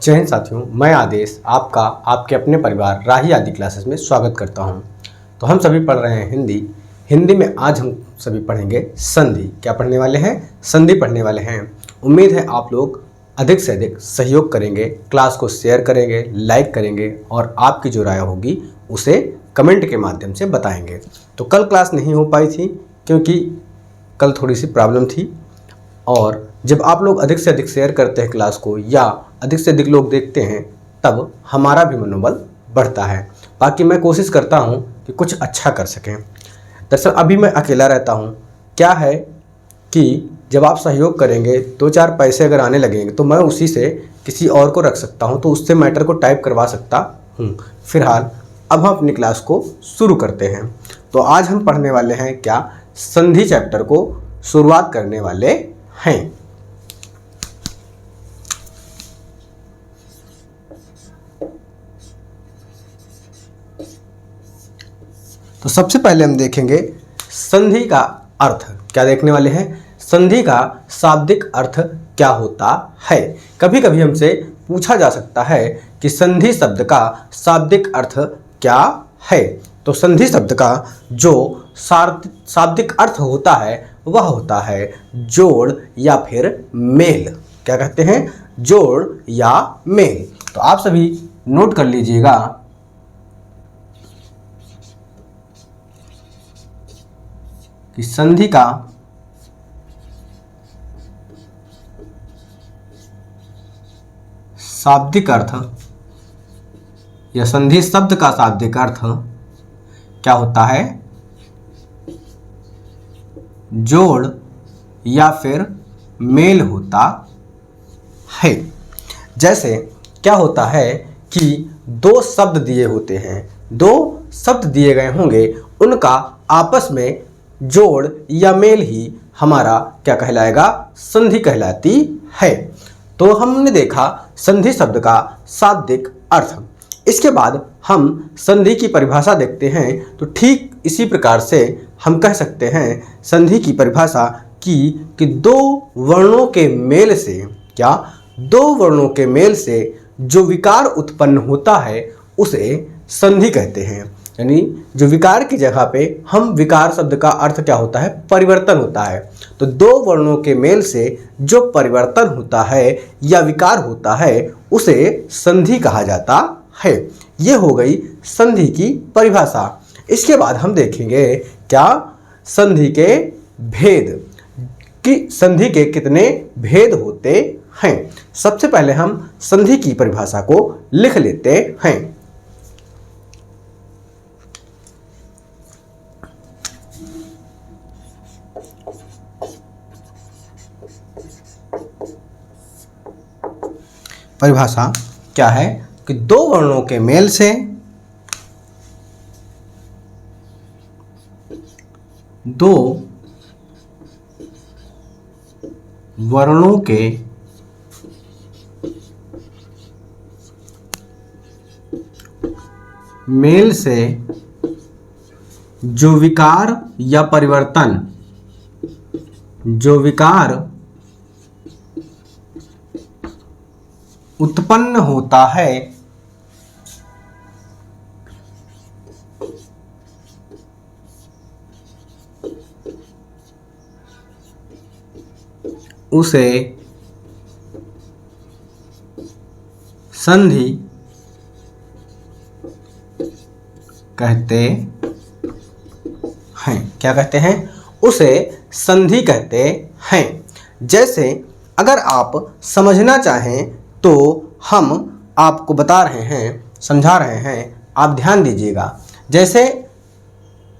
जय हिंद साथियों, मैं आदेश आपका आपके अपने परिवार राही आदि क्लासेस में स्वागत करता हूं। तो हम सभी पढ़ रहे हैं हिंदी में आज हम सभी पढ़ेंगे संधि। क्या पढ़ने वाले हैं? संधि पढ़ने वाले हैं। उम्मीद है आप लोग अधिक से अधिक सहयोग करेंगे, क्लास को शेयर करेंगे, लाइक करेंगे और आपकी जो राय होगी उसे कमेंट के माध्यम से बताएंगे। तो कल क्लास नहीं हो पाई थी क्योंकि कल थोड़ी सी प्रॉब्लम थी, और जब आप लोग अधिक से अधिक शेयर करते हैं क्लास को या अधिक से अधिक लोग देखते हैं तब हमारा भी मनोबल बढ़ता है। बाकी मैं कोशिश करता हूं कि कुछ अच्छा कर सकें। दरअसल अभी मैं अकेला रहता हूं। क्या है कि जब आप सहयोग करेंगे, 2-4 पैसे अगर आने लगेंगे तो मैं उसी से किसी और को रख सकता हूं, तो उससे मैटर को टाइप करवा सकता हूं। फिलहाल अब हम अपनी क्लास को शुरू करते हैं। तो आज हम पढ़ने वाले हैं क्या? संधि चैप्टर को शुरुआत करने वाले हैं। तो सबसे पहले हम देखेंगे संधि का अर्थ। क्या देखने वाले हैं? संधि का शाब्दिक अर्थ क्या होता है। कभी कभी हमसे पूछा जा सकता है कि संधि शब्द का शाब्दिक अर्थ क्या है। तो संधि शब्द का जो शाब्दिक अर्थ होता है वह होता है जोड़ या फिर मेल। क्या कहते हैं? जोड़ या मेल। तो आप सभी नोट कर लीजिएगा कि संधि का शाब्दिक अर्थ या संधि शब्द का शाब्दिक अर्थ क्या होता है? जोड़ या फिर मेल होता है। जैसे क्या होता है कि दो शब्द दिए होते हैं, दो शब्द दिए गए होंगे, उनका आपस में जोड़ या मेल ही हमारा क्या कहलाएगा? संधि कहलाती है। तो हमने देखा संधि शब्द का शाब्दिक अर्थ। इसके बाद हम संधि की परिभाषा देखते हैं। तो ठीक इसी प्रकार से हम कह सकते हैं संधि की परिभाषा कि दो वर्णों के मेल से, क्या? दो वर्णों के मेल से जो विकार उत्पन्न होता है उसे संधि कहते हैं। यानी जो विकार की जगह पे हम विकार शब्द का अर्थ क्या होता है? परिवर्तन होता है। तो दो वर्णों के मेल से जो परिवर्तन होता है या विकार होता है उसे संधि कहा जाता है। ये हो गई संधि की परिभाषा। इसके बाद हम देखेंगे क्या? संधि के भेद, कि संधि के कितने भेद होते हैं। सबसे पहले हम संधि की परिभाषा को लिख लेते हैं। परिभाषा क्या है कि दो वर्णों के मेल से दो वर्णों के मेल से जो विकार या परिवर्तन, जो विकार उत्पन्न होता है उसे संधि कहते हैं। क्या कहते हैं? उसे संधि कहते हैं। जैसे अगर आप समझना चाहें तो हम आपको बता रहे हैं, समझा रहे हैं, आप ध्यान दीजिएगा। जैसे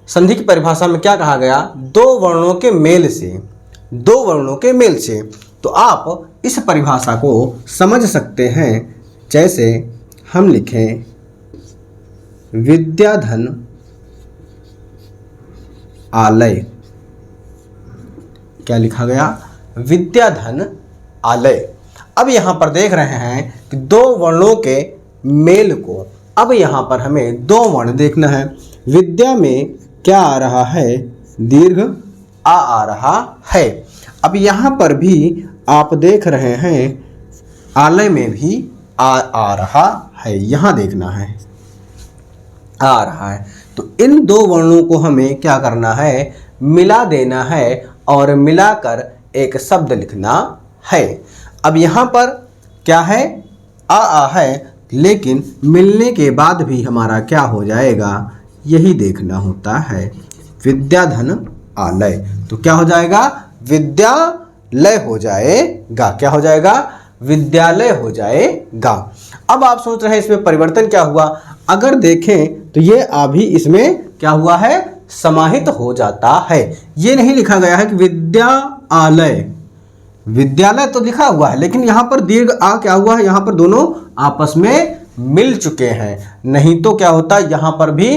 संधि की परिभाषा में क्या कहा गया? दो वर्णों के मेल से, दो वर्णों के मेल से। तो आप इस परिभाषा को समझ सकते हैं। जैसे हम लिखें विद्याधन आलय। क्या लिखा गया? विद्याधन आलय। अब यहाँ पर देख रहे हैं कि दो वर्णों के मेल को, अब यहाँ पर हमें दो वर्ण देखना है। विद्या में क्या आ रहा है? दीर्घ आ रहा है। अब यहाँ पर भी आप देख रहे हैं आलय में भी आ रहा है, यहाँ देखना है, आ रहा है। तो इन दो वर्णों को हमें क्या करना है, मिला देना है और मिलाकर एक शब्द लिखना है। अब यहाँ पर क्या है, आ है, लेकिन मिलने के बाद भी हमारा क्या हो जाएगा, यही देखना होता है, विद्याधन आलय। तो क्या हो जाएगा, विद्यालय हो जाएगा। क्या हो जाएगा, विद्यालय हो जाएगा। अब आप सोच रहे हैं इसमें परिवर्तन क्या हुआ, अगर देखें तो ये आ भी इसमें क्या हुआ है, समाहित हो जाता है। ये नहीं लिखा गया है कि विद्यालय, विद्यालय तो लिखा हुआ है, लेकिन यहाँ पर दीर्घ आ क्या हुआ है, यहाँ पर दोनों आपस में मिल चुके हैं। नहीं तो क्या होता, यहाँ पर भी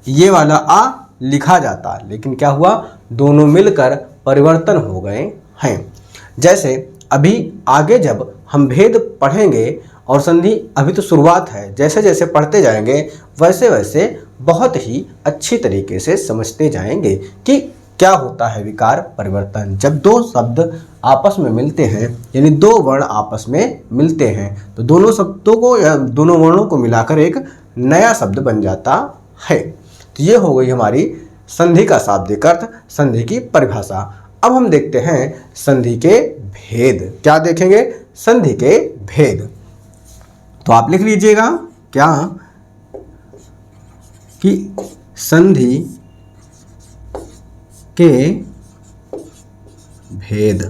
ये वाला आ लिखा जाता, लेकिन क्या हुआ, दोनों मिलकर परिवर्तन हो गए हैं। जैसे अभी आगे जब हम भेद पढ़ेंगे, और संधि अभी तो शुरुआत है, जैसे जैसे पढ़ते जाएंगे वैसे वैसे बहुत ही अच्छी तरीके से समझते जाएंगे कि क्या होता है विकार परिवर्तन। जब दो शब्द आपस में मिलते हैं, यानी दो वर्ण आपस में मिलते हैं, तो दोनों शब्दों को या दोनों वर्णों को मिलाकर एक नया शब्द बन जाता है। तो ये हो गई हमारी संधि का शाब्दिक अर्थ, संधि की परिभाषा। अब हम देखते हैं संधि के भेद। क्या देखेंगे, संधि के भेद। तो आप लिख लीजिएगा क्या, कि संधि के भेद।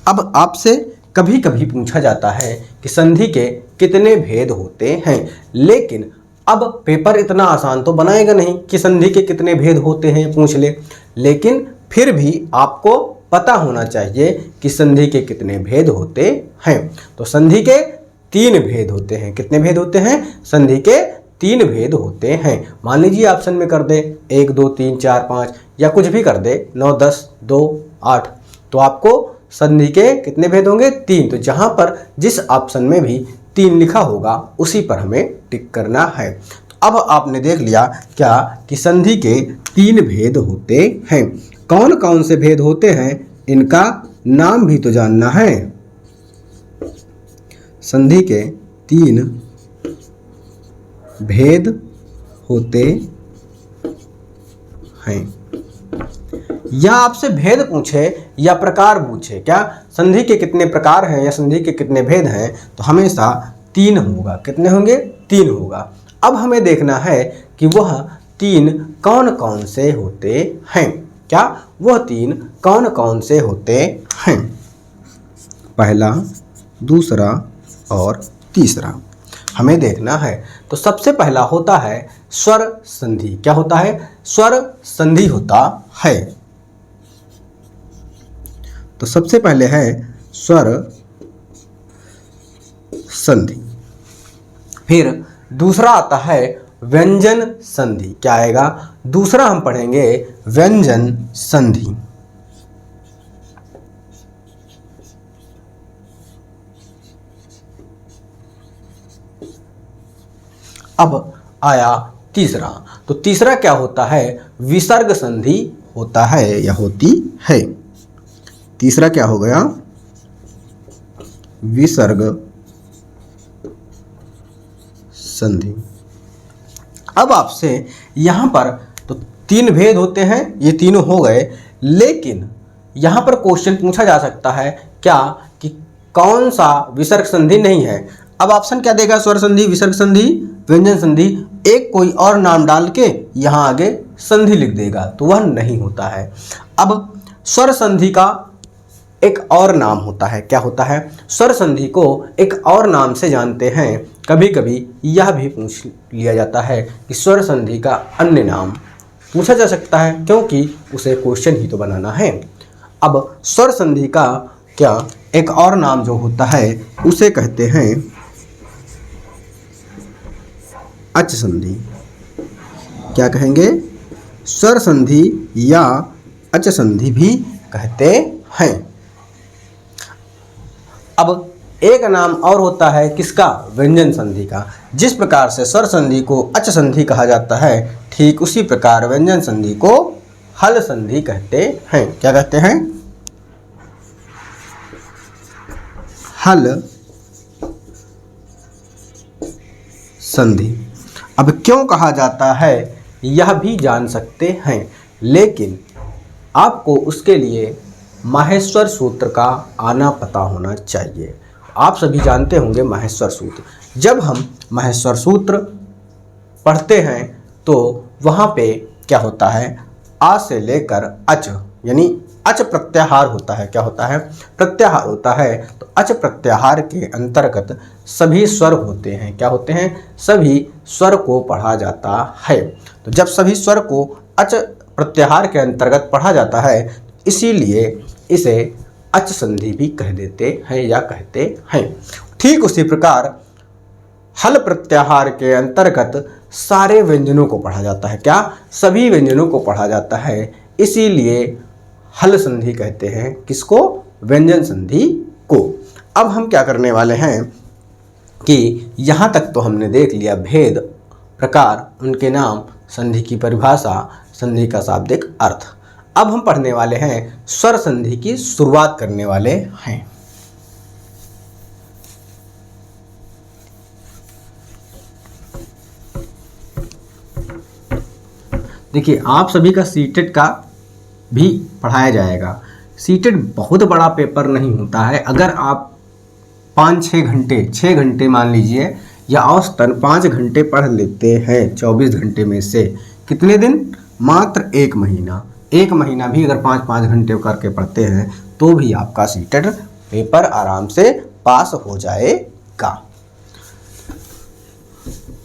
अब आपसे कभी कभी पूछा जाता है कि संधि के कितने भेद होते हैं, लेकिन अब पेपर इतना आसान तो बनाएगा नहीं कि संधि के कितने भेद होते हैं पूछ ले, लेकिन फिर भी आपको पता होना चाहिए कि संधि के कितने भेद होते हैं। तो संधि के 3 भेद होते हैं। कितने भेद होते हैं, संधि के 3 भेद होते हैं। मान लीजिए ऑप्शन में कर दे 1 2 3 4 5, या कुछ भी कर दे 9 10 2 8, तो आपको संधि के कितने भेद होंगे, 3। तो जहां पर जिस ऑप्शन में भी 3 लिखा होगा उसी पर हमें टिक करना है। तो अब आपने देख लिया क्या, कि संधि के 3 भेद होते हैं। कौन कौन से भेद होते हैं, इनका नाम भी तो जानना है। संधि के 3 भेद होते हैं। या आपसे भेद पूछे या प्रकार पूछे, क्या संधि के कितने प्रकार हैं या संधि के कितने भेद हैं, तो हमेशा 3 होगा। कितने होंगे, 3 होगा। अब हमें देखना है कि वह 3 कौन कौन से होते हैं। क्या वह 3 कौन कौन से होते हैं, पहला, दूसरा और तीसरा हमें देखना है। तो सबसे पहला होता है स्वर संधि। क्या होता है, स्वर संधि होता है। तो सबसे पहले है स्वर संधि। फिर दूसरा आता है व्यंजन संधि। क्या आएगा, दूसरा हम पढ़ेंगे व्यंजन संधि। अब आया तीसरा। तो तीसरा क्या होता है, विसर्ग संधि होता है या होती है। तीसरा क्या हो गया, विसर्ग संधि। अब आपसे यहां पर तो 3 भेद होते हैं, ये तीनों हो गए, लेकिन यहां पर क्वेश्चन पूछा जा सकता है क्या, कि कौन सा विसर्ग संधि नहीं है। अब ऑप्शन क्या देगा, स्वर संधि, विसर्ग संधि, व्यंजन संधि, एक कोई और नाम डाल के यहां आगे संधि लिख देगा, तो वह नहीं होता है। अब स्वर संधि का एक और नाम होता है। क्या होता है, स्वर संधि को एक और नाम से जानते हैं। कभी कभी यह भी पूछ लिया जाता है कि स्वर संधि का अन्य नाम पूछा जा सकता है, क्योंकि उसे क्वेश्चन ही तो बनाना है। अब स्वर संधि का क्या एक और नाम जो होता है उसे कहते हैं अच संधि। क्या कहेंगे, स्वर संधि या अच संधि भी कहते हैं। अब एक नाम और होता है किसका, व्यंजन संधि का। जिस प्रकार से स्वर संधि को अच संधि कहा जाता है, ठीक उसी प्रकार व्यंजन संधि को हल संधि कहते हैं। क्या कहते हैं, हल संधि। अब क्यों कहा जाता है यह भी जान सकते हैं, लेकिन आपको उसके लिए माहेश्वर सूत्र का आना पता होना चाहिए। आप सभी जानते होंगे माहेश्वर सूत्र। जब हम माहेश्वर सूत्र पढ़ते हैं तो वहाँ पे क्या होता है, आ से लेकर अच यानी अच प्रत्याहार होता है। क्या होता है, प्रत्याहार होता है। तो अच प्रत्याहार के अंतर्गत सभी स्वर होते हैं। क्या होते हैं, सभी स्वर को पढ़ा जाता है। तो जब सभी स्वर को अच प्रत्याहार के अंतर्गत पढ़ा जाता है, इसीलिए इसे अच संधि भी कह देते हैं या कहते हैं। ठीक उसी प्रकार हल प्रत्याहार के अंतर्गत सारे व्यंजनों को पढ़ा जाता है। क्या, सभी व्यंजनों को पढ़ा जाता है, इसीलिए हल संधि कहते हैं। किसको, व्यंजन संधि को। अब हम क्या करने वाले हैं कि यहाँ तक तो हमने देख लिया भेद, प्रकार, उनके नाम, संधि की परिभाषा, संधि का शाब्दिक अर्थ। अब हम पढ़ने वाले हैं स्वर संधि की शुरुआत करने वाले हैं। देखिए, आप सभी का सीटेट का भी पढ़ाया जाएगा। सीटेट बहुत बड़ा पेपर नहीं होता है। अगर आप 6 घंटे मान लीजिए या औसतन 5 घंटे पढ़ लेते हैं 24 घंटे में से, कितने दिन, मात्र 1 महीना। 1 महीना भी अगर 5-5 घंटे करके पढ़ते हैं तो भी आपका सीटेट पेपर आराम से पास हो जाएगा।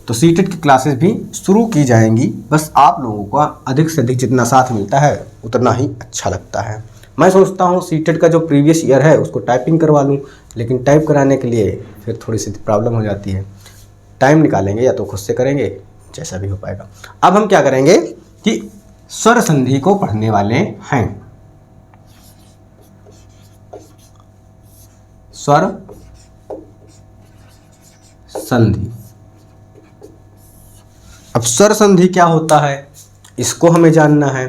तो सीटेट की क्लासेस भी शुरू की जाएंगी। बस आप लोगों को अधिक से अधिक जितना साथ मिलता है उतना ही अच्छा लगता है। मैं सोचता हूँ सीटेट का जो प्रीवियस ईयर है उसको टाइपिंग करवा लूँ, लेकिन टाइप कराने के लिए फिर थोड़ी सी प्रॉब्लम हो जाती है। टाइम निकालेंगे या तो खुद से करेंगे, जैसा भी हो पाएगा। अब हम क्या करेंगे कि स्वर संधि को पढ़ने वाले हैं। स्वर संधि। अब स्वर संधि क्या होता है, इसको हमें जानना है।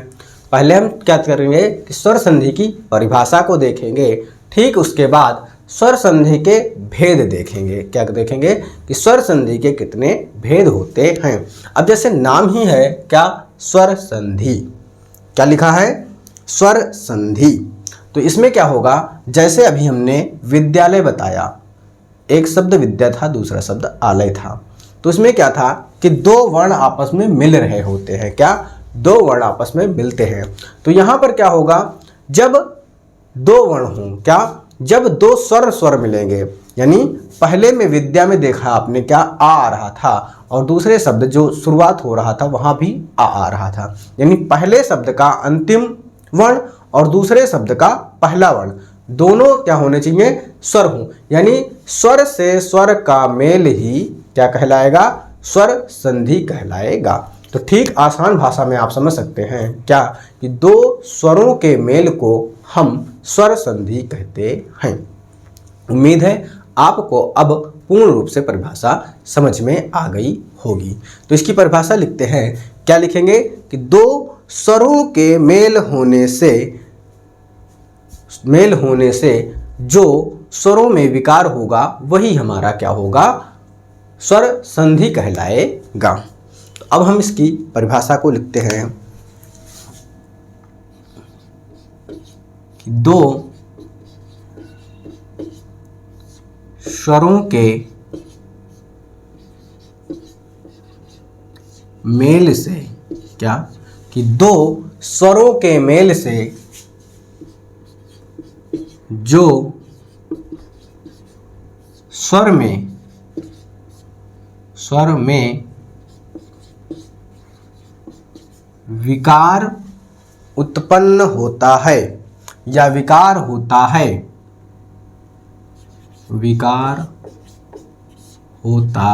पहले हम क्या करेंगे कि स्वर संधि की परिभाषा को देखेंगे, ठीक उसके बाद स्वर संधि के भेद देखेंगे। क्या देखेंगे कि स्वर संधि के कितने भेद होते हैं। अब जैसे नाम ही है क्या, स्वर संधि। क्या लिखा है, स्वर संधि। तो इसमें क्या होगा, जैसे अभी हमने विद्यालय बताया, एक शब्द विद्या था, दूसरा शब्द आलय था। तो इसमें क्या था कि 2 वर्ण आपस में मिल रहे होते हैं। क्या, 2 वर्ण आपस में मिलते हैं। तो यहाँ पर क्या होगा, जब 2 वर्ण हों, क्या, जब 2 स्वर मिलेंगे, यानी पहले में विद्या में देखा आपने क्या, आ रहा था, और दूसरे शब्द जो शुरुआत हो रहा था वहाँ भी आ रहा था। यानी पहले शब्द का अंतिम वर्ण और दूसरे शब्द का पहला वर्ण दोनों क्या होने चाहिए, स्वर हो। यानी स्वर से स्वर का मेल ही क्या कहलाएगा, स्वर संधि कहलाएगा। तो ठीक आसान भाषा में आप समझ सकते हैं क्या, कि 2 स्वरों के मेल को हम स्वर संधि कहते हैं। उम्मीद है आपको अब पूर्ण रूप से परिभाषा समझ में आ गई होगी। तो इसकी परिभाषा लिखते हैं, क्या लिखेंगे कि 2 स्वरों के मेल होने से जो स्वरों में विकार होगा वही हमारा क्या होगा, स्वर संधि कहलाएगा। तो अब हम इसकी परिभाषा को लिखते हैं कि 2 स्वरों के मेल से, क्या, कि 2 स्वरों के मेल से जो स्वर में विकार उत्पन्न होता है या विकार होता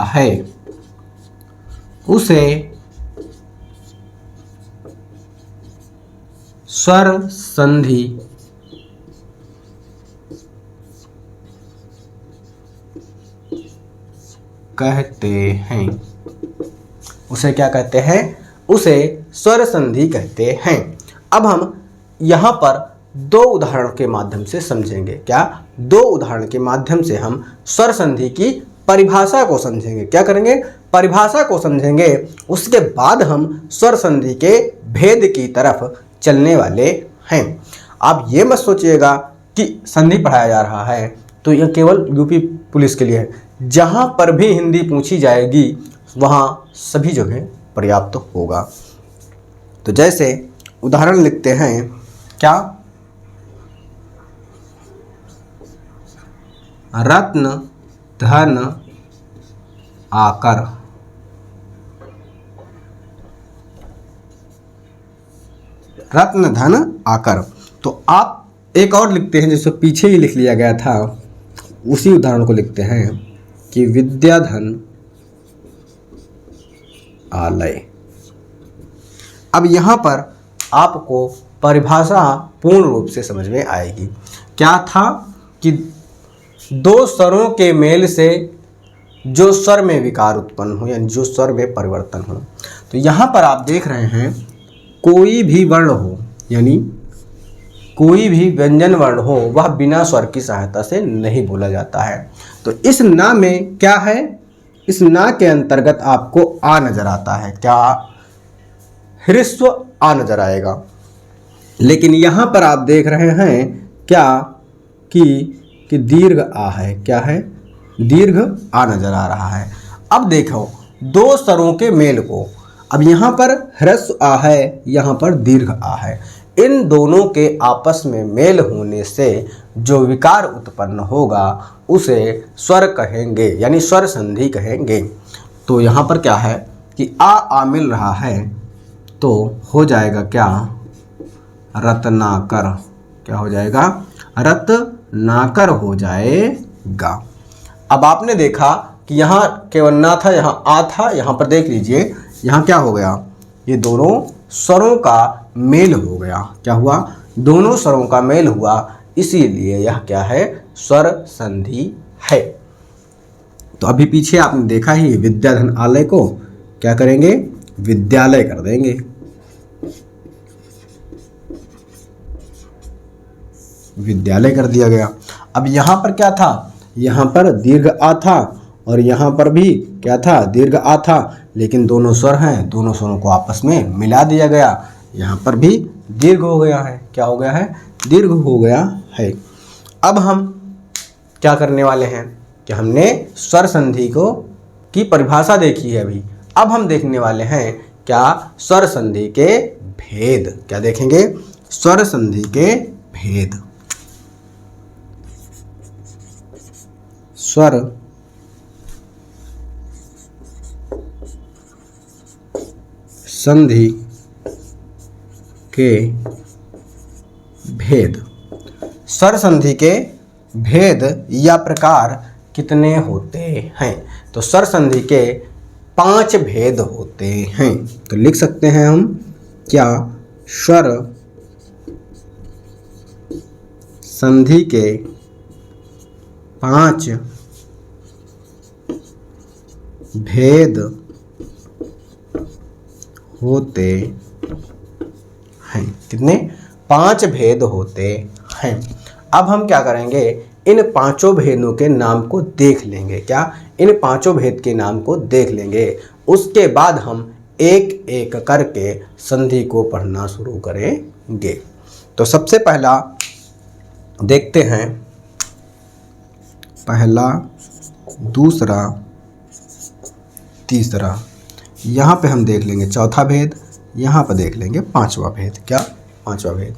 है, उसे स्वर संधि कहते हैं। उसे क्या कहते हैं, उसे स्वर संधि कहते हैं। अब हम यहाँ पर 2 उदाहरण के माध्यम से समझेंगे। क्या, 2 उदाहरण के माध्यम से हम स्वर संधि की परिभाषा को समझेंगे। क्या करेंगे, परिभाषा को समझेंगे, उसके बाद हम स्वर संधि के भेद की तरफ चलने वाले हैं। आप ये मत सोचिएगा कि संधि पढ़ाया जा रहा है तो यह केवल यूपी पुलिस के लिए है। जहाँ पर भी हिंदी पूछी जाएगी वहाँ सभी जगह पर्याप्त होगा। तो जैसे उदाहरण लिखते हैं, क्या? रत्न धन आकर। रत्न धन आकर। तो आप एक और लिखते हैं, जिसको पीछे ही लिख लिया गया था, उसी उदाहरण को लिखते हैं कि विद्याधन आलय। अब यहाँ पर आपको परिभाषा पूर्ण रूप से समझ में आएगी। क्या था कि दो स्वरों के मेल से जो स्वर में विकार उत्पन्न हो, यानी जो स्वर में परिवर्तन हो। तो यहाँ पर आप देख रहे हैं, कोई भी वर्ण हो, यानी कोई भी व्यंजन वर्ण हो, वह बिना स्वर की सहायता से नहीं बोला जाता है। तो इस ना में क्या है? इस ना के अंतर्गत आपको आ नजर आता है। क्या? ह्रस्व आ नजर आएगा। लेकिन यहाँ पर आप देख रहे हैं क्या कि दीर्घ आ है। क्या है? दीर्घ आ नजर आ रहा है। अब देखो दो स्वरों के मेल को, अब यहाँ पर ह्रस्व आ है, यहाँ पर दीर्घ आ है। इन दोनों के आपस में मेल होने से जो विकार उत्पन्न होगा उसे स्वर कहेंगे, यानी स्वर संधि कहेंगे। तो यहाँ पर क्या है कि आ मिल रहा है, तो हो जाएगा क्या? रत्नाकर। क्या हो जाएगा? रत्नाकर हो जाएगा। अब आपने देखा कि यहाँ केवल ना था, यहाँ आ था। यहाँ पर देख लीजिए, यहाँ क्या हो गया? ये दोनों स्वरों का मेल हो गया। क्या हुआ? दोनों स्वरों का मेल हुआ, इसीलिए यह क्या है? स्वर संधि है। तो अभी पीछे आपने देखा ही, विद्याधन आलय को क्या करेंगे? विद्यालय कर देंगे। विद्यालय कर दिया गया। अब यहाँ पर क्या था? यहाँ पर दीर्घ आ था और यहाँ पर भी क्या था? दीर्घ आ था, लेकिन दोनों स्वर हैं, दोनों स्वरों को आपस में मिला दिया गया। यहाँ पर भी दीर्घ हो गया है। क्या हो गया है? दीर्घ हो गया है। अब हम क्या करने वाले हैं कि हमने स्वर संधि की परिभाषा देखी है अभी। अब हम देखने वाले हैं क्या? स्वर संधि के भेद। क्या देखेंगे? स्वर संधि के भेद। स्वर संधि के भेद। स्वर संधि के भेद या प्रकार कितने होते हैं? तो स्वर संधि के 5 भेद होते हैं। तो लिख सकते हैं हम क्या? स्वर संधि के 5 भेद होते हैं। कितने? 5 भेद होते हैं। अब हम क्या करेंगे? इन 5 भेदों के नाम को देख लेंगे। क्या? इन 5 भेद के नाम को देख लेंगे। उसके बाद हम एक एक करके संधि को पढ़ना शुरू करेंगे। तो सबसे पहला देखते हैं, पहला, दूसरा, तीसरा। यहाँ पे हम देख लेंगे चौथा भेद, यहाँ पर देख लेंगे 5वां भेद। क्या? 5वां भेद।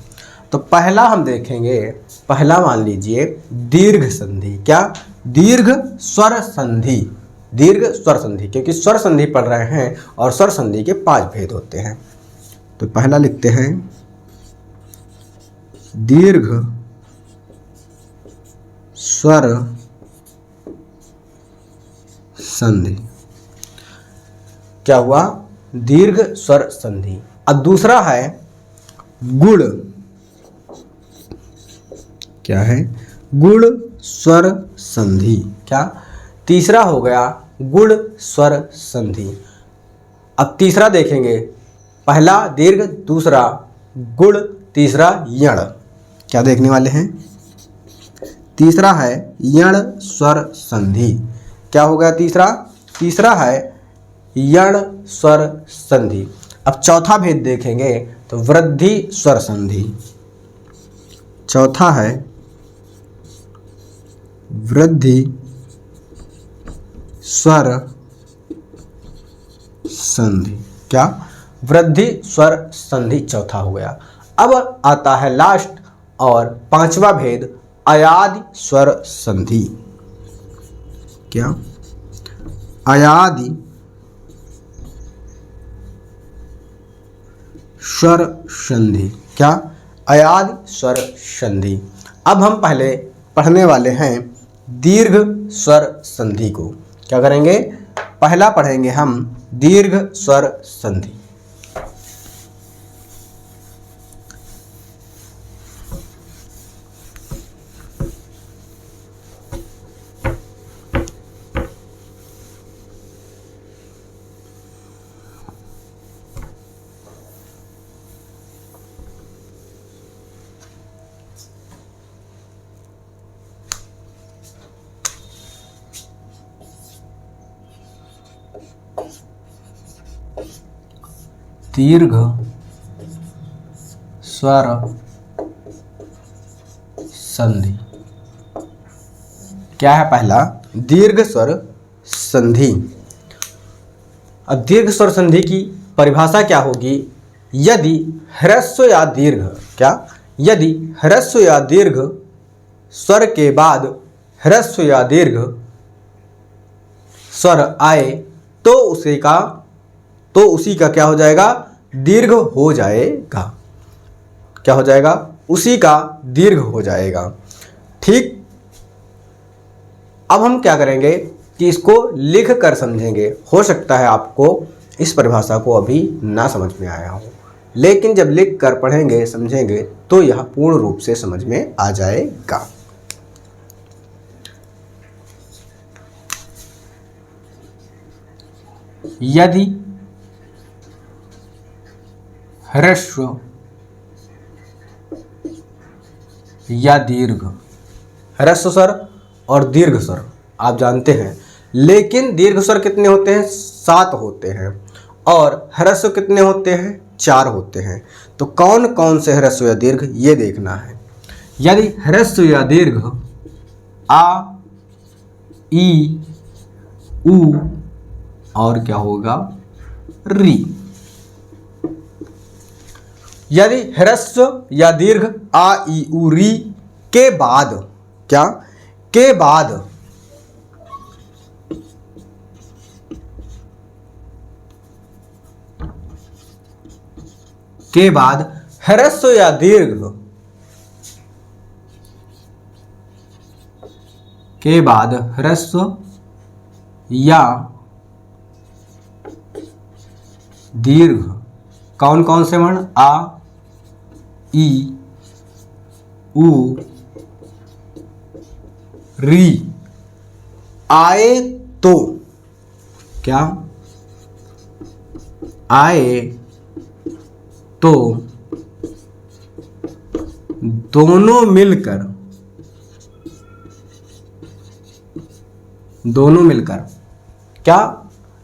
तो पहला हम देखेंगे, पहला मान लीजिए दीर्घ संधि। क्या? दीर्घ स्वर संधि। दीर्घ स्वर संधि, क्योंकि स्वर संधि पढ़ रहे हैं और स्वर संधि के 5 भेद होते हैं। तो पहला लिखते हैं दीर्घ स्वर संधि। क्या हुआ? दीर्घ स्वर संधि। अब दूसरा है गुण। क्या है? गुण स्वर संधि। क्या? तीसरा हो गया गुण स्वर संधि। अब तीसरा देखेंगे, पहला दीर्घ, दूसरा गुण, तीसरा यण। क्या देखने वाले हैं? तीसरा है यण स्वर संधि। क्या हो गया तीसरा? तीसरा है यण स्वर संधि। अब चौथा भेद देखेंगे तो वृद्धि स्वर संधि। चौथा है वृद्धि स्वर संधि। क्या? वृद्धि स्वर संधि चौथा हो गया। अब आता है लास्ट और पांचवा भेद, अयादि स्वर संधि। क्या? अयादि स्वर संधि। क्या? अयादि स्वर संधि। अब हम पहले पढ़ने वाले हैं दीर्घ स्वर संधि को। क्या करेंगे? पहला पढ़ेंगे हम दीर्घ स्वर संधि। दीर्घ स्वर संधि। क्या है? पहला दीर्घ स्वर संधि। अब दीर्घ स्वर संधि की परिभाषा क्या होगी? यदि ह्रस्व या दीर्घ, क्या? यदि ह्रस्व या दीर्घ स्वर के बाद ह्रस्व या दीर्घ स्वर आए तो उसी का क्या हो जाएगा? दीर्घ हो जाएगा। क्या हो जाएगा? उसी का दीर्घ हो जाएगा। ठीक। अब हम क्या करेंगे कि इसको लिख कर समझेंगे। हो सकता है आपको इस परिभाषा को अभी ना समझ में आया हो, लेकिन जब लिख कर पढ़ेंगे समझेंगे तो यह पूर्ण रूप से समझ में आ जाएगा। यदि ह्रस्व या दीर्घ, ह्रस्व स्वर और दीर्घ स्वर आप जानते हैं, लेकिन दीर्घ स्वर कितने होते हैं? 7 होते हैं और ह्रस्व कितने होते हैं? 4 होते हैं। तो कौन कौन से ह्रस्व या दीर्घ ये देखना है। यदि ह्रस्व या दीर्घ आ, ई, उ और क्या होगा? री। यदि ह्रस्व या दीर्घ आ, ई, उ, री के बाद, क्या? के बाद ह्रस्व या दीर्घ के बाद ह्रस्व या दीर्घ कौन कौन से वर्ण? आ, ई, उ, री आए तो, क्या? आए तो दोनों मिलकर, क्या?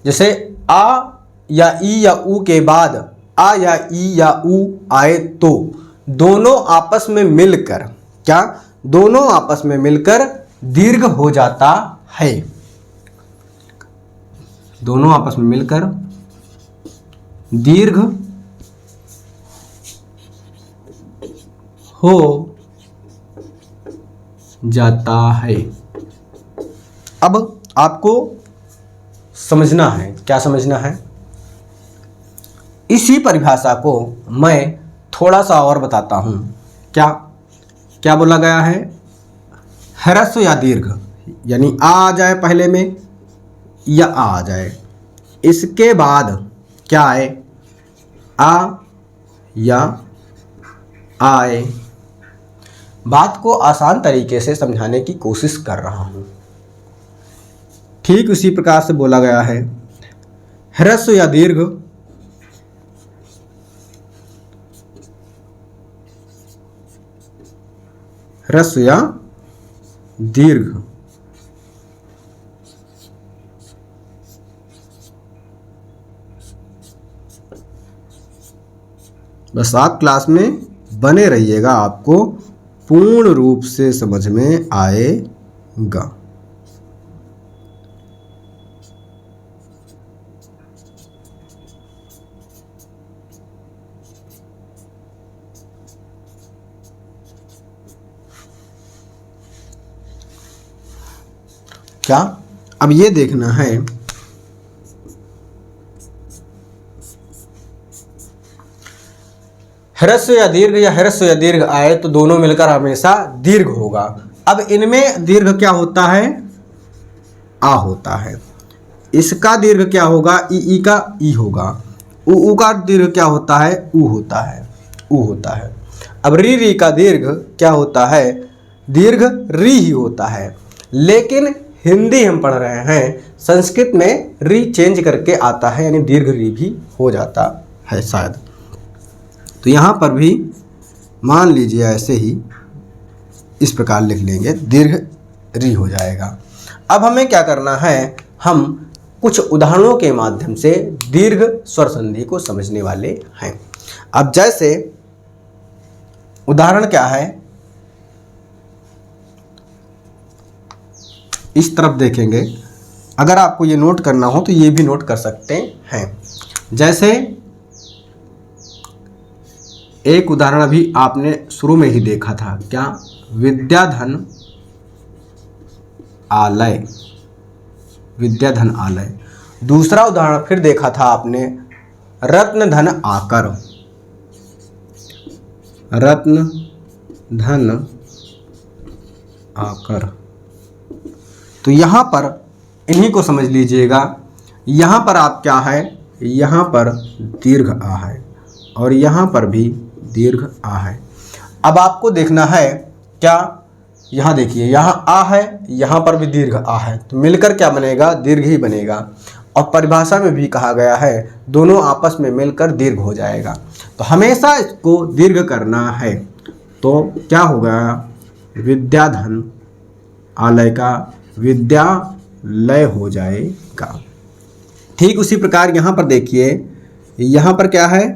जैसे आ या ई या उ के बाद आ या ई या उ आए तो दोनों आपस में मिलकर, क्या? दोनों आपस में मिलकर दीर्घ हो जाता है। दोनों आपस में मिलकर दीर्घ हो जाता है। अब आपको समझना है। क्या समझना है? इसी परिभाषा को मैं थोड़ा सा और बताता हूं। क्या क्या बोला गया है? ह्रस्व या दीर्घ, यानी आ जाए पहले में या आ जाए, इसके बाद क्या आए? आ या आए। बात को आसान तरीके से समझाने की कोशिश कर रहा हूं। ठीक उसी प्रकार से बोला गया है ह्रस्व या दीर्घ ह्रस्व या दीर्घ बस आप क्लास में बने रहिएगा, आपको पूर्ण रूप से समझ में आएगा। क्या अब ये देखना है ह्रस्व या दीर्घ या ह्रस्व या दीर्घ आए तो दोनों मिलकर हमेशा दीर्घ होगा। अब इनमें दीर्घ क्या होता है? आ होता है। इसका दीर्घ क्या होगा? ई का ई होगा। उ का दीर्घ क्या होता है? उ होता है, उ होता है। अब री का दीर्घ क्या होता है? दीर्घ री ही होता है। लेकिन हिंदी हम पढ़ रहे हैं, संस्कृत में री चेंज करके आता है, यानी दीर्घ री भी हो जाता है शायद। तो यहाँ पर भी मान लीजिए ऐसे ही इस प्रकार लिख लेंगे, दीर्घ री हो जाएगा। अब हमें क्या करना है, हम कुछ उदाहरणों के माध्यम से दीर्घ स्वर संधि को समझने वाले हैं। अब जैसे उदाहरण क्या है, इस तरफ देखेंगे। अगर आपको ये नोट करना हो तो ये भी नोट कर सकते हैं। जैसे एक उदाहरण अभी आपने शुरू में ही देखा था, क्या? विद्याधन आलय, विद्याधन आलय। दूसरा उदाहरण फिर देखा था आपने, रत्नधन आकर, रत्नधन आकर। तो यहाँ पर इन्हीं को समझ लीजिएगा। यहाँ पर आप क्या है, यहाँ पर दीर्घ आ है और यहाँ पर भी दीर्घ आ है। अब आपको देखना है क्या, यहाँ देखिए, यहाँ आ है, यहाँ पर भी दीर्घ आ है, तो मिलकर क्या बनेगा? दीर्घ ही बनेगा। और परिभाषा में भी कहा गया है दोनों आपस में मिलकर दीर्घ हो जाएगा। तो हमेशा इसको दीर्घ करना है। तो क्या होगा? विद्याधन आलय का विद्यालय हो जाएगा। ठीक उसी प्रकार यहाँ पर देखिए, यहाँ पर क्या है?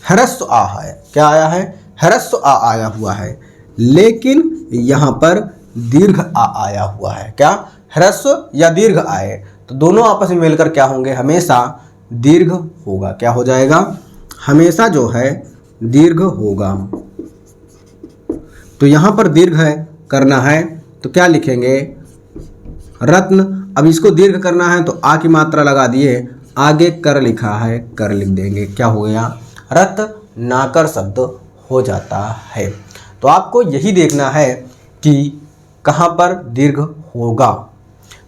ह्रस्व आ है। क्या आया है? ह्रस्व आ आया हुआ है, लेकिन यहाँ पर दीर्घ आ आया हुआ है। क्या? ह्रस्व या दीर्घ आए तो दोनों आपस में मिलकर क्या होंगे? हमेशा दीर्घ होगा। क्या हो जाएगा? हमेशा जो है दीर्घ होगा। तो यहाँ पर दीर्घ है करना है तो क्या लिखेंगे? रत्न। अब इसको दीर्घ करना है तो आ की मात्रा लगा दिए, आगे कर लिखा है, कर लिख देंगे। क्या हो गया? रत्नाकर शब्द हो जाता है। तो आपको यही देखना है कि कहाँ पर दीर्घ होगा।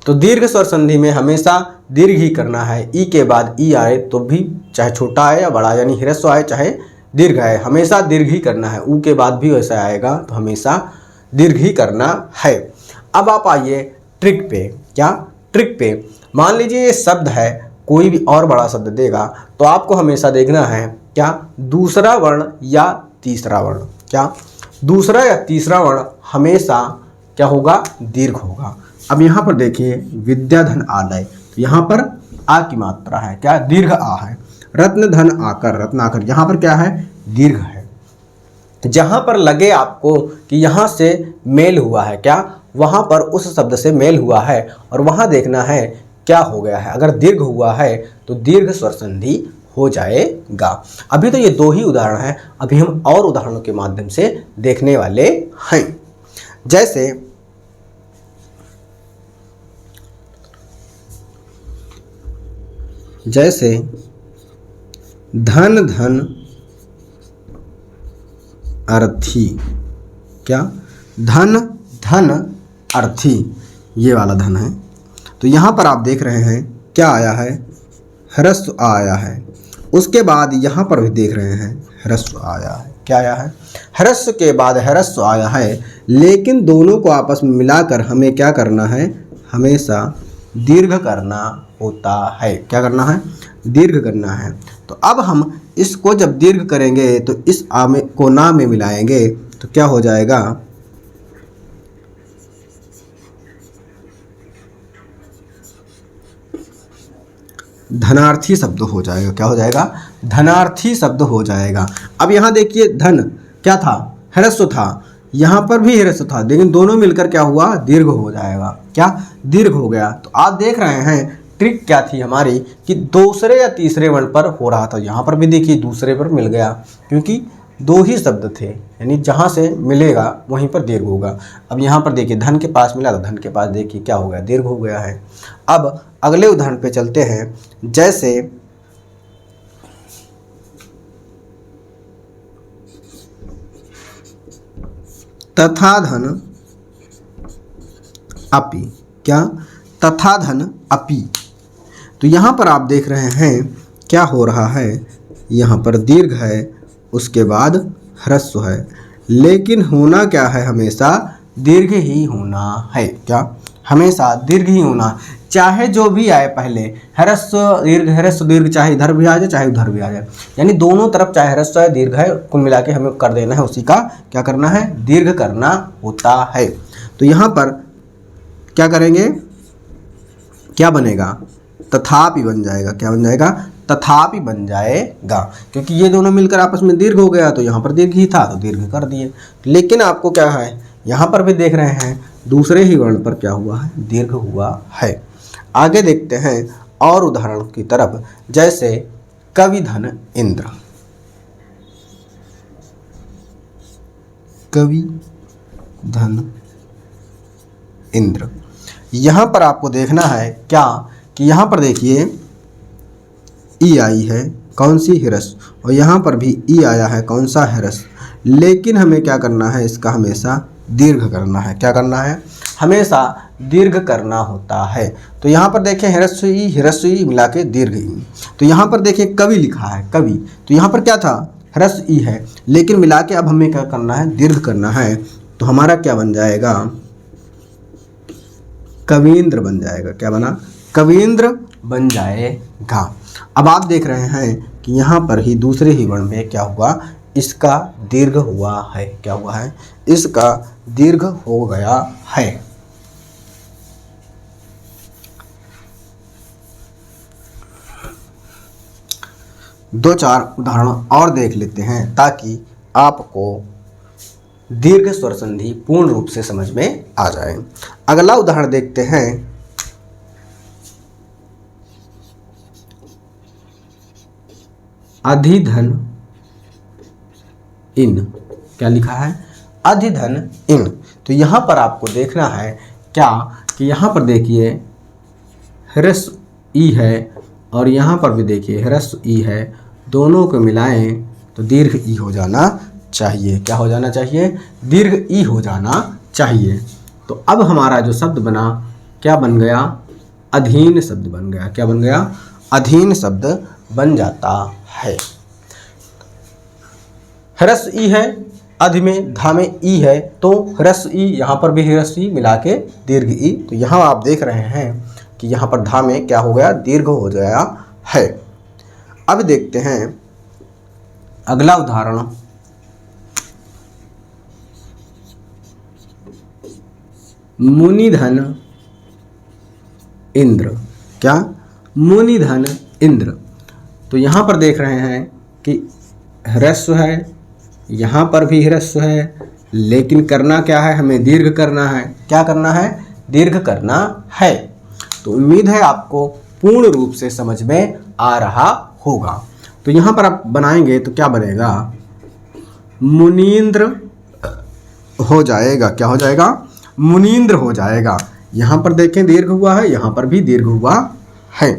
तो दीर्घ स्वर संधि में हमेशा दीर्घ ही करना है। ई के बाद ई आए तो भी, चाहे छोटा आए या बड़ा, यानी ह्रस्व आए चाहे दीर्घ आए, हमेशा दीर्घ ही करना है। ऊ के बाद भी वैसा आएगा तो हमेशा दीर्घ ही करना है। अब आप आइए ट्रिक पे। क्या? ट्रिक पे मान लीजिए ये शब्द है, कोई भी और बड़ा शब्द देगा तो आपको हमेशा देखना है क्या? दूसरा वर्ण या तीसरा वर्ण। क्या? दूसरा या तीसरा वर्ण हमेशा क्या होगा? दीर्घ होगा। अब यहाँ पर देखिए, विद्याधन आलय, तो यहाँ पर आ की मात्रा है, क्या? दीर्घ आ है। रत्नधन आकर, रत्नाकर, यहाँ पर क्या है? दीर्घ है। जहाँ पर लगे आपको कि यहाँ से मेल हुआ है, क्या? वहाँ पर उस शब्द से मेल हुआ है और वहाँ देखना है क्या हो गया है। अगर दीर्घ हुआ है तो दीर्घ स्वर संधि हो जाएगा। अभी तो ये दो ही उदाहरण हैं, अभी हम और उदाहरणों के माध्यम से देखने वाले हैं। जैसे धन धन अर्थी। क्या? धन धन अर्थी, ये वाला धन है। तो यहाँ पर आप देख रहे हैं क्या आया है? ह्रस्व आया है। उसके बाद यहाँ पर भी देख रहे हैं ह्रस्व आया है। क्या आया है? ह्रस्व के बाद ह्रस्व आया है, लेकिन दोनों को आपस में मिलाकर हमें क्या करना है? हमेशा दीर्घ करना होता है। क्या करना है? दीर्घ करना है। तो अब हम इसको जब दीर्घ करेंगे तो इस आ में को ना में मिलाएंगे तो क्या हो जाएगा? धनार्थी शब्द हो जाएगा। क्या हो जाएगा? धनार्थी शब्द हो जाएगा। अब यहाँ देखिए धन क्या था, ह्रस्व था, यहाँ पर भी ह्रस्व था, लेकिन दोनों मिलकर क्या हुआ, दीर्घ हो जाएगा। क्या दीर्घ हो गया। तो आप देख रहे हैं ट्रिक क्या थी हमारी कि दूसरे या तीसरे वर्ण पर हो रहा था। यहाँ पर भी देखिए दूसरे पर मिल गया, क्योंकि दो ही शब्द थे, यानी जहाँ से मिलेगा वहीं पर दीर्घ होगा। अब यहाँ पर देखिए धन के पास मिला तो धन के पास देखिए क्या हो गया, दीर्घ हो गया है। अब अगले उदाहरण पे चलते हैं। जैसे तथा धन अपि, क्या, तथा धन अपि। तो यहाँ पर आप देख रहे हैं क्या हो रहा है, यहाँ पर दीर्घ है, उसके बाद ह्रस्व है, लेकिन होना क्या है, हमेशा दीर्घ ही होना है। क्या, हमेशा दीर्घ ही होना, चाहे जो भी आए पहले, ह्रस्व दीर्घ, चाहे इधर भी आ जाए चाहे उधर भी आ जाए, यानी दोनों तरफ चाहे ह्रस्व है दीर्घ है, कुल मिला के हमें कर देना है, उसी का क्या करना है, दीर्घ करना होता है। तो यहाँ पर क्या करेंगे, क्या बनेगा, तथापि बन जाएगा। क्या बन जाएगा, तथापि बन जाएगा, क्योंकि ये दोनों मिलकर आपस में दीर्घ हो गया, तो यहाँ पर दीर्घ ही था तो दीर्घ कर दिए। लेकिन आपको क्या है, यहाँ पर भी देख रहे हैं दूसरे ही वर्ण पर क्या हुआ है, दीर्घ हुआ है। आगे देखते हैं और उदाहरण की तरफ। जैसे कवि धन इंद्र, कवि धन इंद्र। यहाँ पर आपको देखना है क्या कि यहाँ पर देखिए ई आई है, कौन सी, ह्रस्व, और यहाँ पर भी ई आया है, कौन सा, ह्रस्व, लेकिन हमें क्या करना है, इसका हमेशा दीर्घ करना है। क्या करना है, हमेशा दीर्घ करना होता है। तो यहाँ पर देखें ह्रस्व ई मिला के दीर्घ ई। तो यहाँ पर देखें कवि लिखा है, कवि, तो यहाँ पर क्या था, ह्रस्व ई है, लेकिन मिला के अब हमें क्या करना है, दीर्घ करना है। तो हमारा क्या बन जाएगा, कवींद्र बन जाएगा। क्या बना, कवींद्र बन जाएगा। अब आप देख रहे हैं कि यहाँ पर ही दूसरे ही वर्ण में क्या हुआ, इसका दीर्घ हुआ है। क्या हुआ है, इसका दीर्घ हो गया है। दो चार उदाहरण और देख लेते हैं ताकि आपको दीर्घ स्वर संधि पूर्ण रूप से समझ में आ जाए। अगला उदाहरण देखते हैं। अधिधन इन, क्या लिखा है, अधिधन इन। तो यहाँ पर आपको देखना है क्या कि यहाँ पर देखिए ह्रस्व ई है और यहाँ पर भी देखिए ह्रस्व ई है, दोनों को मिलाएं तो दीर्घ ई हो जाना चाहिए। क्या हो जाना चाहिए, दीर्घ ई हो जाना चाहिए। तो अब हमारा जो शब्द बना क्या बन गया, अधीन शब्द बन गया। क्या बन गया, अधीन शब्द बन जाता है। ह्रस्व ई है, अधि में धा में ई है, तो ह्रस्व ई, यहाँ पर भी ह्रस्व ई मिला के दीर्घ ई। तो यहाँ आप देख रहे हैं कि यहाँ पर धा में क्या हो गया, दीर्घ हो गया है। अब देखते हैं अगला उदाहरण। मुनिधन इंद्र। क्या, मुनिधन इंद्र। तो यहाँ पर देख रहे हैं कि ह्रस्व है, यहाँ पर भी ह्रस्व है, लेकिन करना क्या है, हमें दीर्घ करना है। क्या करना है, दीर्घ करना है। तो उम्मीद है आपको पूर्ण रूप से समझ में आ रहा होगा। तो यहाँ पर आप बनाएंगे तो क्या बनेगा, मुनींद्र हो जाएगा। क्या हो जाएगा, मुनींद्र हो जाएगा। यहाँ पर देखें दीर्घ हुआ है, यहाँ पर भी दीर्घ हुआ है।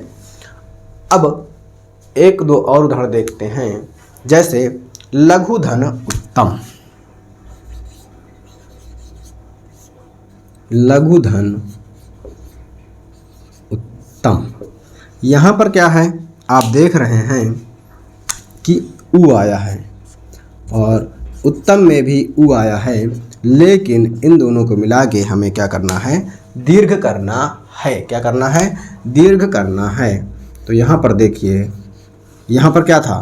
अब एक दो और उदाहरण देखते हैं। जैसे लघुधन उत्तम, लघुधन उत्तम। यहाँ पर क्या है, आप देख रहे हैं कि उ आया है और उत्तम में भी उ आया है, लेकिन इन दोनों को मिला के हमें क्या करना है, दीर्घ करना है। क्या करना है, दीर्घ करना है। तो यहाँ पर देखिए, यहाँ पर क्या था,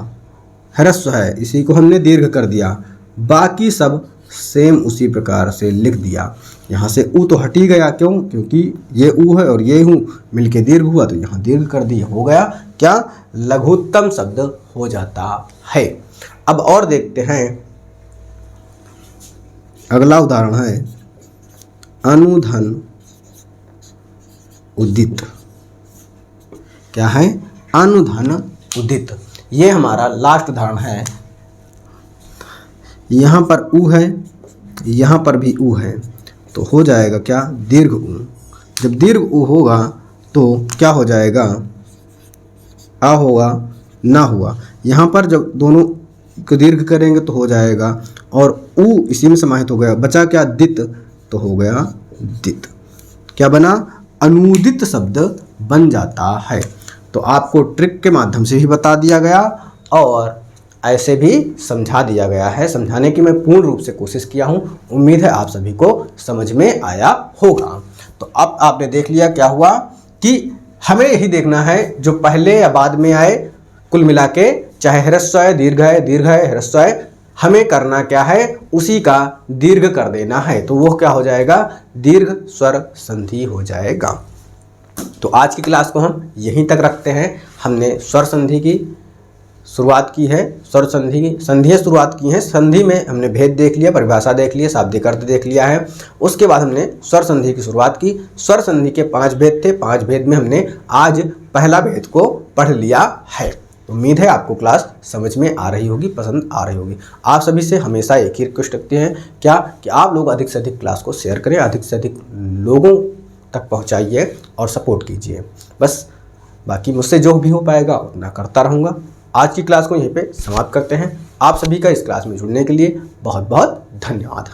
ह्रस्व है, इसी को हमने दीर्घ कर दिया, बाकी सब सेम उसी प्रकार से लिख दिया। यहाँ से ऊ तो हट ही गया, क्यों? क्योंकि ये ऊ है और ये हूँ मिलके दीर्घ हुआ, तो यहाँ दीर्घ कर दिया, हो गया क्या? लघुत्तम शब्द हो जाता है। अब और देखते हैं, अगला उदाहरण है अनुधन उदित। क्या है? अनुधन उदित। ये हमारा लास्ट उदाहरण है। यहाँ पर ऊ है, यहाँ पर भी ऊ है, तो हो जाएगा क्या? दीर्घ ऊ। जब दीर्घ ऊ होगा तो क्या हो जाएगा? आ होगा, ना हुआ। यहाँ पर जब दोनों को दीर्घ करेंगे तो हो जाएगा, और ऊ इसी में समाहित हो गया, बचा क्या? दित, तो हो गया दित। क्या बना? अनुदित शब्द बन जाता है। तो आपको ट्रिक के माध्यम से ही बता दिया गया और ऐसे भी समझा दिया गया है। समझाने की मैं पूर्ण रूप से कोशिश किया हूँ। उम्मीद है आप सभी को समझ में आया होगा। तो अब आपने देख लिया क्या हुआ कि हमें यही देखना है जो पहले या बाद में आए, कुल मिला के चाहे ह्रस्व है, दीर्घ है, ह्रस्व है, हमें करना क्या है? उसी का दीर्घ कर देना है। तो वो क्या हो जाएगा? दीर्घ स्वर संधि हो जाएगा। तो आज की क्लास को हम यहीं तक रखते हैं। हमने स्वर संधि की शुरुआत की है, स्वर संधि की संधियाँ शुरुआत की हैं। संधि में हमने भेद देख लिया, परिभाषा देख लिया, शाब्दिक अर्थ देख लिया है। उसके बाद हमने स्वर संधि की शुरुआत की। स्वर संधि के 5 भेद थे, 5 भेद में हमने आज पहला भेद को पढ़ लिया है। उम्मीद है आपको क्लास समझ में आ रही होगी, पसंद आ रही होगी। आप सभी से हमेशा एक ही रिक्वेस्ट रखते हैं, क्या कि आप लोग अधिक से अधिक क्लास को शेयर करें, अधिक से अधिक लोगों तक पहुंचाइए और सपोर्ट कीजिए। बस बाकी मुझसे जो भी हो पाएगा उतना करता रहूँगा। आज की क्लास को यहीं पे समाप्त करते हैं। आप सभी का इस क्लास में जुड़ने के लिए बहुत बहुत धन्यवाद।